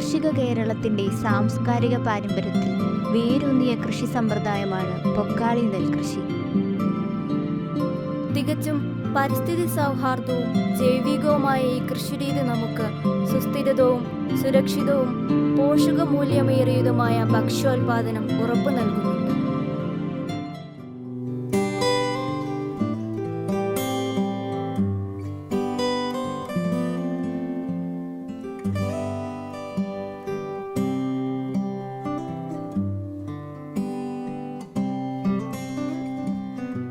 കാർഷിക കേരളത്തിൻ്റെ സാംസ്കാരിക പാരമ്പര്യത്തിൽ വേരൂന്നിയ കൃഷി സമ്പ്രദായമാണ് പൊക്കാളി നെൽകൃഷി. തികച്ചും പരിസ്ഥിതി സൗഹാർദ്ദവും ജൈവികവുമായ ഈ കൃഷിരീതി നമുക്ക് സുസ്ഥിരതവും സുരക്ഷിതവും പോഷകമൂല്യമേറിയതുമായ ഭക്ഷ്യോൽപാദനം ഉറപ്പു നൽകുന്നുണ്ട്.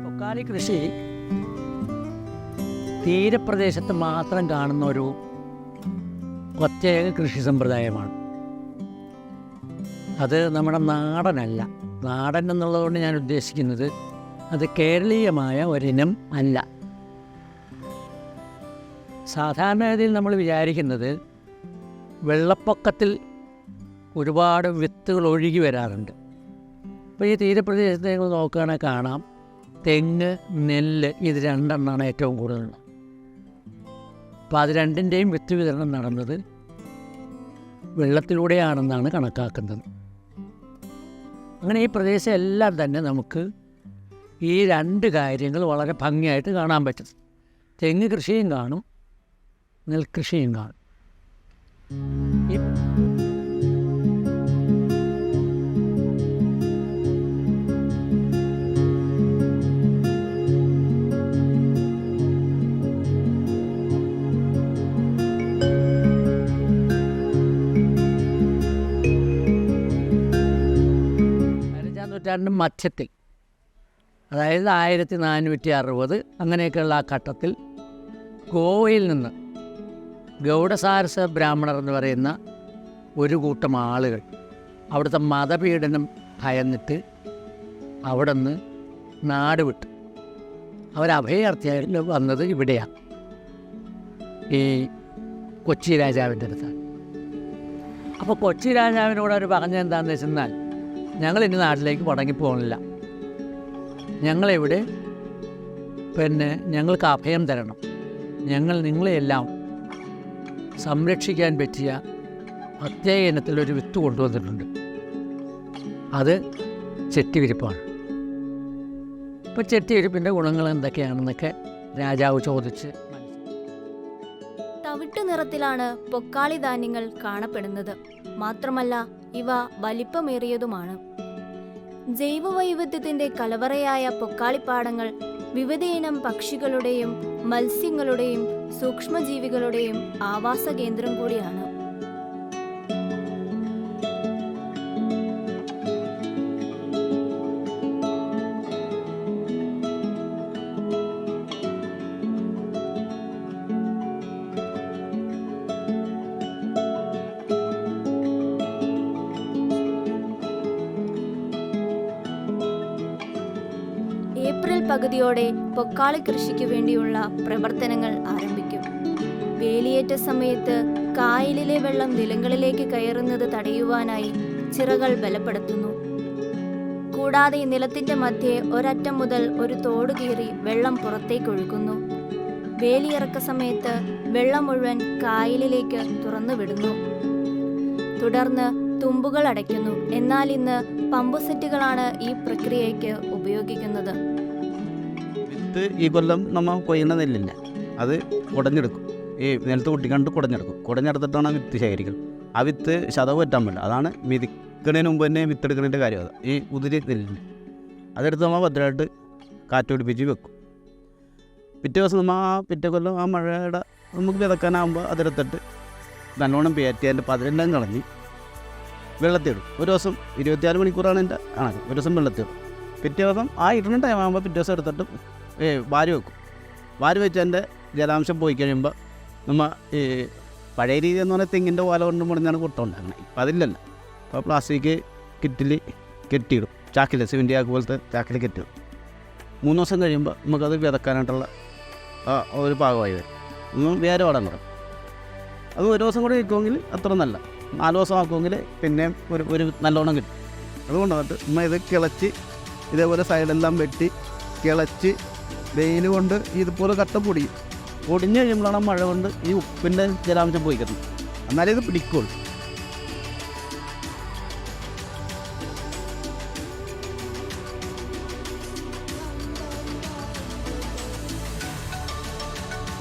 പൊക്കാളി കൃഷി തീരപ്രദേശത്ത് മാത്രം കാണുന്ന ഒരു പ്രത്യേക കൃഷി സമ്പ്രദായമാണ്. അത് നമ്മുടെ നാടനല്ല. നാടൻ എന്നുള്ളതുകൊണ്ട് ഞാൻ ഉദ്ദേശിക്കുന്നത് അത് കേരളീയമായ ഒരിനം അല്ല. സാധാരണഗതിയിൽ നമ്മൾ വിചാരിക്കുന്നത് വെള്ളപ്പൊക്കത്തിൽ ഒരുപാട് വിത്തുകൾ ഒഴുകി വരാറുണ്ട്. അപ്പോൾ ഈ തീരപ്രദേശത്ത് നിങ്ങൾ നോക്കുകയാണെങ്കിൽ കാണാം, തെങ്ങ്, നെല്ല്, ഇത് രണ്ടെണ്ണമാണ് ഏറ്റവും കൂടുതൽ. അപ്പോൾ അത് രണ്ടിൻ്റെയും വിത്ത് വിതരണം നടന്നത് വെള്ളത്തിലൂടെയാണെന്നാണ് കണക്കാക്കുന്നത്. അങ്ങനെ ഈ പ്രദേശം എല്ലാം തന്നെ നമുക്ക് ഈ രണ്ട് കാര്യങ്ങൾ വളരെ ഭംഗിയായിട്ട് കാണാൻ പറ്റും. തെങ്ങ് കൃഷിയും കാണും, നെൽകൃഷിയും കാണും. നൂറ്റാണ്ട് മധ്യത്തിൽ, അതായത് 1460 അങ്ങനെയൊക്കെയുള്ള ആ ഘട്ടത്തിൽ ഗോവയിൽ നിന്ന് ഗൗഡസാരസ ബ്രാഹ്മണർ എന്ന് പറയുന്ന ഒരു കൂട്ടം ആളുകൾ അവിടുത്തെ മതപീഡനം ഭയന്നിട്ട് അവിടെ നിന്ന് നാട് വിട്ടു. അവരഭയാർത്ഥിയായിട്ട് വന്നത് ഇവിടെയാണ്, ഈ കൊച്ചി രാജാവിൻ്റെ അടുത്താണ്. അപ്പോൾ കൊച്ചി രാജാവിനോട് അവർ പറഞ്ഞതെന്താണെന്ന് വെച്ചെന്നാൽ, ഞങ്ങളിനി നാട്ടിലേക്ക് മടങ്ങിപ്പോകണില്ല, ഞങ്ങളിവിടെ ഞങ്ങൾക്ക് അഭയം തരണം, ഞങ്ങൾ നിങ്ങളെയെല്ലാം സംരക്ഷിക്കാൻ പറ്റിയ പ്രത്യേക ഇനത്തിലൊരു വിത്ത് കൊണ്ടുവന്നിട്ടുണ്ട്, അത് ചെട്ടിവിരിപ്പാണ്. ഇപ്പോൾ ചെട്ടിവിരിപ്പിൻ്റെ ഗുണങ്ങൾ എന്തൊക്കെയാണെന്നൊക്കെ രാജാവ് ചോദിച്ച്. തവിട്ട് നിറത്തിലാണ് പൊക്കാളി ധാന്യങ്ങൾ കാണപ്പെടുന്നത്. മാത്രമല്ല ഇവ വലിപ്പമേറിയതുമാണ്. ജൈവവൈവിധ്യത്തിന്റെ കലവറയായ പൊക്കാളിപ്പാടങ്ങൾ വിവിധയിനം പക്ഷികളുടെയും മത്സ്യങ്ങളുടെയും സൂക്ഷ്മജീവികളുടെയും ആവാസ കേന്ദ്രം കൂടിയാണ്. ഏപ്രിൽ പകുതിയോടെ പൊക്കാളി കൃഷിക്ക് വേണ്ടിയുള്ള പ്രവർത്തനങ്ങൾ ആരംഭിക്കും. വേലിയേറ്റ സമയത്ത് കായലിലെ വെള്ളം നിലങ്ങളിലേക്ക് കയറുന്നത് തടയുവാനായി ചിറകൾ ബലപ്പെടുത്തുന്നു. കൂടാതെ നിലത്തിന്റെ മധ്യേ ഒരറ്റം മുതൽ ഒരു തോട് കീറി വെള്ളം പുറത്തേക്കൊഴുക്കുന്നു. വേലിയിറക്ക സമയത്ത് വെള്ളം മുഴുവൻ കായലിലേക്ക് തുറന്നുവിടുന്നു. തുടർന്ന് തുമ്പുകൾ അടയ്ക്കുന്നു. എന്നാൽ ഇന്ന് പമ്പ് സെറ്റുകളാണ് ഈ പ്രക്രിയയ്ക്ക് ഉപയോഗിക്കുന്നത്. വിത്ത് ഈ കൊല്ലം നമ്മൾ കൊയ്യുന്ന നെല്ലില്ല, അത് കുടഞ്ഞെടുക്കും. ഈ നിലത്ത് കുട്ടിക്കണ്ട് കുടഞ്ഞെടുത്തിട്ടാണ് വിത്ത് ശേഖരിക്കുന്നത്. ആ വിത്ത് ശതവ് പറ്റാൻ പറ്റില്ല. അതാണ് വിധിക്കുന്നതിന് മുമ്പ് തന്നെ വിത്തെടുക്കുന്നതിൻ്റെ കാര്യം. അത് ഈ ഉതിരി നെല്ലിന് അതെടുത്ത് നമ്മൾ ഭദ്രമായിട്ട് കാറ്റുപിടിപ്പിച്ച് വെക്കും. പിറ്റേ ദിവസം നമ്മൾ പിറ്റേ കൊല്ലം ആ മഴയുടെ നമുക്ക് വിതക്കാനാകുമ്പോൾ അതെടുത്തിട്ട് നല്ലോണം പേറ്റി അതിൻ്റെ പതിരെല്ലാം കളഞ്ഞ് വെള്ളത്തിടും. ഒരു ദിവസം 24 മണിക്കൂറാണ് എൻ്റെ കണക്ക്. ഒരു ദിവസം വെള്ളത്തിടും. പിറ്റേ ദിവസം ആ ഇടുന്ന ടൈം ആകുമ്പോൾ പിറ്റേ ദിവസം എടുത്തിട്ട് വാരി വെക്കും. വാരി വെച്ച് അതിൻ്റെ ജലാംശം പോയി കഴിയുമ്പോൾ നമ്മൾ ഈ പഴയ രീതി എന്ന് പറഞ്ഞാൽ തെങ്ങിൻ്റെ ഓല കൊണ്ട് മുടഞ്ഞാണ് കൊട്ടുണ്ടാക്കുന്നത്. ഇപ്പം അതില്ലല്ലോ. അപ്പോൾ പ്ലാസ്റ്റിക് കിറ്റിൽ കെട്ടിയിടും. ചാക്കിൽ സിമെൻറ്റ് ചാക്ക് പോലത്തെ ചാക്കിൽ കെട്ടിയിടും. 3 ദിവസം കഴിയുമ്പോൾ നമുക്കത് വിതക്കാനായിട്ടുള്ള ഒരു പാകമായി വരും. വേറെ ഓടാൻ തുടങ്ങും. അത് ഒരു ദിവസം കൂടി നിൽക്കുമെങ്കിൽ അത്ര നല്ല. 4 ദിവസം ആക്കുമെങ്കിൽ പിന്നെ ഒരു നല്ലോണം കിട്ടും. അതുകൊണ്ട് വന്നിട്ട് നമ്മൾ ഇത് കിളച്ച് ഇതേപോലെ സൈഡെല്ലാം വെട്ടി കിളച്ച് വെയിൽ കൊണ്ട് ഇതുപോലെ കട്ട പൊടിഞ്ഞ് കഴിയുമ്പോഴാണ് മഴ കൊണ്ട് ഈ ഉപ്പിൻ്റെ ജലാംശം പോയി കിട്ടുന്നത്. എന്നാലേ ഇത് പിടിക്കുള്ളൂ.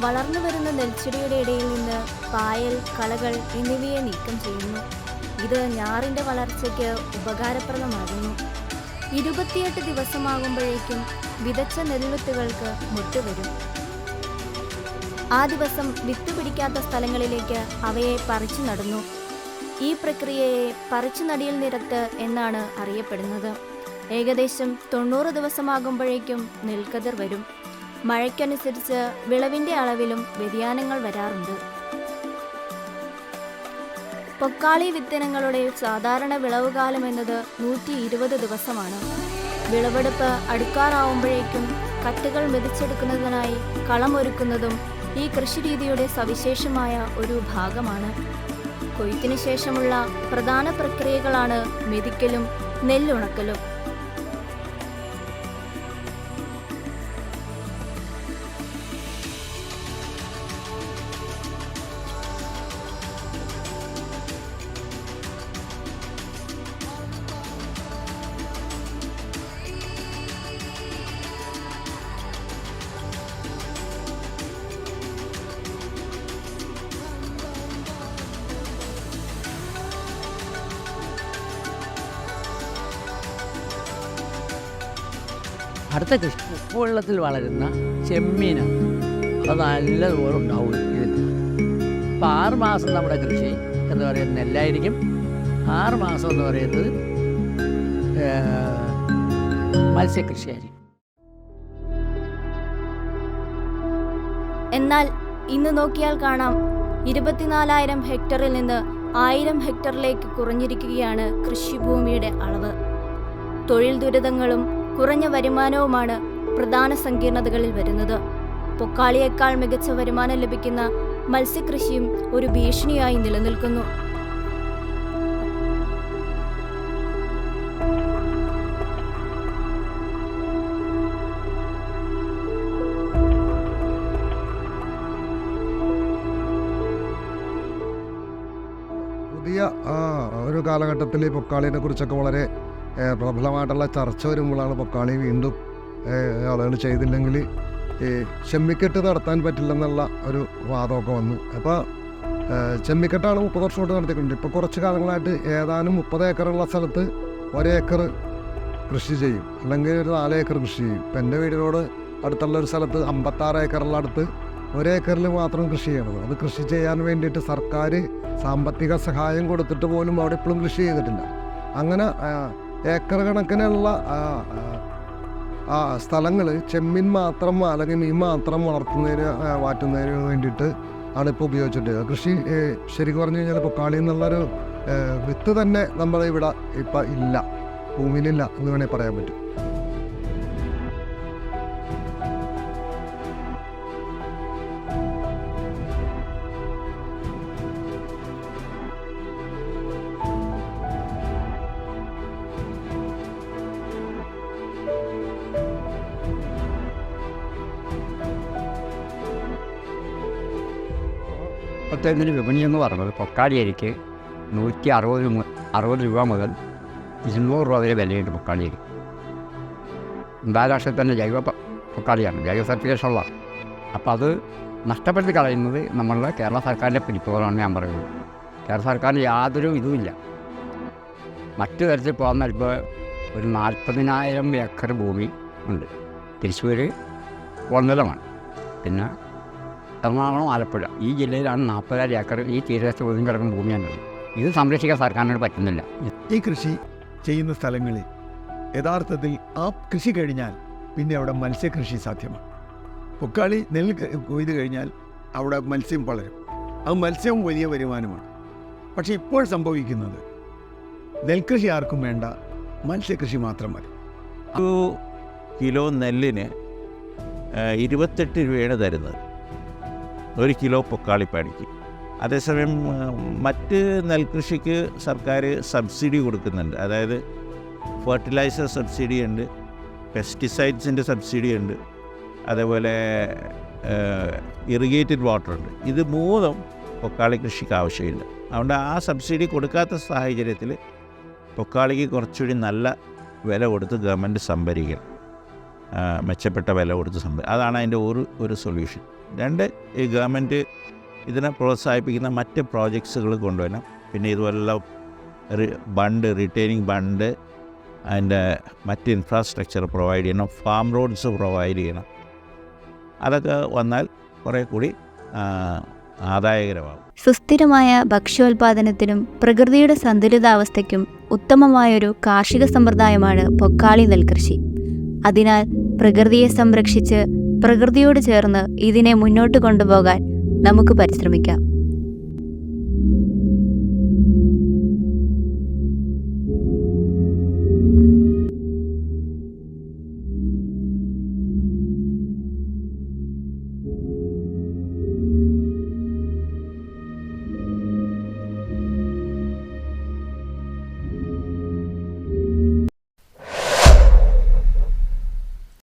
വളർന്നു വരുന്ന നെൽച്ചെടിയുടെ ഇടയിൽ നിന്ന് പായൽ, കളകൾ എന്നിവയെ നീക്കം ചെയ്യുന്നു. ഇത് ഞാറിൻ്റെ വളർച്ചയ്ക്ക് ഉപകാരപ്രദമാകുന്നു. 28 ദിവസമാകുമ്പോഴേക്കും വിതച്ച നെൽവിത്തുകൾക്ക് മുട്ട് വരും. ആ ദിവസം വിത്ത് പിടിക്കാത്ത സ്ഥലങ്ങളിലേക്ക് അവയെ പറിച്ചു നടുന്നു. ഈ പ്രക്രിയയെ പറിച്ചു നടീൽ നിരത്ത് എന്നാണ് അറിയപ്പെടുന്നത്. ഏകദേശം 90 ദിവസമാകുമ്പോഴേക്കും നെൽക്കതിർ വരും. മഴയ്ക്കനുസരിച്ച് വിളവിൻ്റെ അളവിലും വ്യതിയാനങ്ങൾ വരാറുണ്ട്. പൊക്കാളി വിത്തിനങ്ങളുടെ സാധാരണ വിളവുകാലം എന്നത് 120 ദിവസമാണ്. വിളവെടുപ്പ് അടുക്കാറാവുമ്പോഴേക്കും കട്ടുകൾ മെതിച്ചെടുക്കുന്നതിനായി കളമൊരുക്കുന്നതും ഈ കൃഷിരീതിയുടെ സവിശേഷമായ ഒരു ഭാഗമാണ്. കൊയ്ത്തിന് ശേഷമുള്ള പ്രധാന പ്രക്രിയകളാണ് മെതിക്കലും നെല്ലുണക്കലും. അടുത്ത കൃഷി ഉപ്പുവെള്ളത്തിൽ വളരുന്ന ചെമ്മീനാണ്. അത് നല്ലതുപോലെ ഉണ്ടാവും ഇതിൽ. അപ്പോൾ 6 മാസം നമ്മുടെ കൃഷി എന്ന് പറയുന്നത് നെല്ലായിരിക്കും. 6 മാസം എന്ന് പറയുന്നത് മത്സ്യകൃഷിയായിരിക്കും. എന്നാൽ ഇന്ന് നോക്കിയാൽ കാണാം 24,000 ഹെക്ടറിൽ നിന്ന് 1000 ഹെക്ടറിലേക്ക് കുറഞ്ഞിരിക്കുകയാണ് കൃഷിഭൂമിയുടെ അളവ്. തൊഴിൽ ദുരിതങ്ങളും കുറഞ്ഞ വരുമാനവുമാണ് പ്രധാന സങ്കീർണതകളിൽ വരുന്നത്. പൊക്കാളിയേക്കാൾ മികച്ച വരുമാനം ലഭിക്കുന്ന മത്സ്യകൃഷിയും ഒരു ഭീഷണിയായി നിലനിൽക്കുന്നു. പുതിയ ഒരു കാലഘട്ടത്തിൽ പൊക്കാളിനെ കുറിച്ചൊക്കെ വളരെ പ്രബലമായിട്ടുള്ള ചർച്ച വരുമ്പോഴാണ് പൊക്കാളി വീണ്ടും ആളുകൾ ചെയ്തില്ലെങ്കിൽ ഈ ചെമ്മിക്കെട്ട് നടത്താൻ പറ്റില്ലെന്നുള്ള ഒരു വാദമൊക്കെ വന്നു. അപ്പോൾ ചെമ്മിക്കെട്ടാണ് 30 വർഷം കൊണ്ട് നടത്തിക്കൊണ്ടിരിക്കുന്നത്. ഇപ്പോൾ കുറച്ച് കാലങ്ങളായിട്ട് ഏതാനും 30 ഏക്കറുള്ള സ്ഥലത്ത് 1 ഏക്കർ കൃഷി ചെയ്യും, അല്ലെങ്കിൽ ഒരു 4 ഏക്കർ കൃഷി ചെയ്യും. ഇപ്പം എൻ്റെ വീടിനോട് അടുത്തുള്ള ഒരു സ്ഥലത്ത് 56 ഏക്കറുള്ള അടുത്ത് 1 ഏക്കറിൽ മാത്രം കൃഷി ചെയ്യണത്. അത് കൃഷി ചെയ്യാൻ വേണ്ടിയിട്ട് സർക്കാർ സാമ്പത്തിക സഹായം കൊടുത്തിട്ട് പോലും അവിടെ ഇപ്പോഴും കൃഷി ചെയ്തിട്ടില്ല. അങ്ങനെ ഏക്കർ കണക്കിനുള്ള സ്ഥലങ്ങൾ ചെമ്മീൻ മാത്രം അല്ലെങ്കിൽ മീൻ മാത്രം വളർത്തുന്നതിന് മാറ്റുന്നതിന് വേണ്ടിയിട്ട് ആണ് ഇപ്പോൾ ഉപയോഗിച്ചിട്ട്. കൃഷി ശരിക്കും പറഞ്ഞു കഴിഞ്ഞാൽ പൊക്കാളി എന്നുള്ളൊരു വിത്ത് തന്നെ നമ്മുടെ ഇവിടെ ഇപ്പം ഇല്ല, ഭൂമിയിലില്ല എന്ന് വേണേൽ പറയാൻ പറ്റും. ഇപ്പോഴത്തെ വിപണി എന്ന് പറയുന്നത് പൊക്കാളി അരിക്ക് 160 രൂപ മുതൽ 200 രൂപ വരെ വിലയുണ്ട്. പൊക്കാളി അരി അന്താരാഷ്ട്രത്തിൽ തന്നെ ജൈവ പൊക്കാളിയാണ്, ജൈവ സർട്ടിഫിക്കേഷൻ ഉള്ളതാണ്. അപ്പോൾ അത് നഷ്ടപ്പെടുത്തി കളയുന്നത് നമ്മളുടെ കേരള സർക്കാരിൻ്റെ പിടിപ്പുകളാണ് ഞാൻ പറയുന്നത്. കേരള സർക്കാരിന് യാതൊരു ഇതുമില്ല. മറ്റു തരത്തിൽ പോകുന്ന ഇപ്പോൾ ഒരു 40,000 ഏക്കർ ഭൂമി ഉണ്ട്. തൃശ്ശൂർ ഒന്നരമാണ്, പിന്നെ എറണാകുളം, ആലപ്പുഴ ഈ ജില്ലയിലാണ് 40,000 ഏക്കർ ഈ തീരദേശത്ത് ഒതുങ്ങി കിടക്കുന്ന ഭൂമിയാണുള്ളത്. ഇത് സംരക്ഷിക്കാൻ സർക്കാരിനോട് പറ്റുന്നില്ല. ഈ കൃഷി ചെയ്യുന്ന സ്ഥലങ്ങളിൽ യഥാർത്ഥത്തിൽ ആ കൃഷി കഴിഞ്ഞാൽ പിന്നെ അവിടെ മത്സ്യകൃഷി സാധ്യമാണ്. പൊക്കാളി നെല്ല് കൊയ്ത് കഴിഞ്ഞാൽ അവിടെ മത്സ്യം വളരും. അത് മത്സ്യവും വലിയ വരുമാനമാണ്. പക്ഷേ ഇപ്പോൾ സംഭവിക്കുന്നത് നെൽകൃഷി ആർക്കും വേണ്ട, മത്സ്യകൃഷി മാത്രം മതി. ഒരു കിലോ നെല്ലിന് 28 രൂപയാണ് തരുന്നത്, 1 കിലോ പൊക്കാളിപ്പാടിക്ക്. അതേസമയം മറ്റ് നെൽകൃഷിക്ക് സർക്കാർ സബ്സിഡി കൊടുക്കുന്നുണ്ട്. അതായത് ഫെർട്ടിലൈസർ സബ്സിഡി ഉണ്ട്, പെസ്റ്റിസൈഡ്സിൻ്റെ സബ്സിഡി ഉണ്ട്, അതേപോലെ ഇറിഗേറ്റഡ് വാട്ടർ ഉണ്ട്. ഇത് 3 പൊക്കാളി കൃഷിക്ക് ആവശ്യമില്ല. അതുകൊണ്ട് ആ സബ്സിഡി കൊടുക്കാത്ത സാഹചര്യത്തിൽ പൊക്കാളിക്ക് കുറച്ചുകൂടി നല്ല വില കൊടുത്ത് ഗവൺമെൻറ് സംഭരിക്കണം, മെച്ചപ്പെട്ട വില കൊടുത്ത് അതാണ് അതിൻ്റെ ഒരു സൊല്യൂഷൻ. രണ്ട്, ഈ ഗവൺമെൻറ് ഇതിനെ പ്രോത്സാഹിപ്പിക്കുന്ന മറ്റ് പ്രോജക്ട്സുകൾ കൊണ്ടുവരണം. പിന്നെ ഇതുപോലുള്ള റിട്ടൈനിങ് ബണ്ട് അതിൻ്റെ മറ്റ് ഇൻഫ്രാസ്ട്രക്ചർ പ്രൊവൈഡ് ചെയ്യണം, ഫാം റോഡ്സ് പ്രൊവൈഡ് ചെയ്യണം. അതൊക്കെ വന്നാൽ കുറേ കൂടി ആദായകരമാകും. സുസ്ഥിരമായ ഭക്ഷ്യോൽപാദനത്തിനും പ്രകൃതിയുടെ സന്തുലിതാവസ്ഥയ്ക്കും ഉത്തമമായൊരു കാർഷിക സമ്പ്രദായമാണ് പൊക്കാളി നെൽകൃഷി. അതിനാൽ പ്രകൃതിയെ സംരക്ഷിച്ച് പ്രകൃതിയോട് ചേർന്ന് ഇതിനെ മുന്നോട്ട് കൊണ്ടുപോകാൻ നമുക്ക് പരിശ്രമിക്കാം.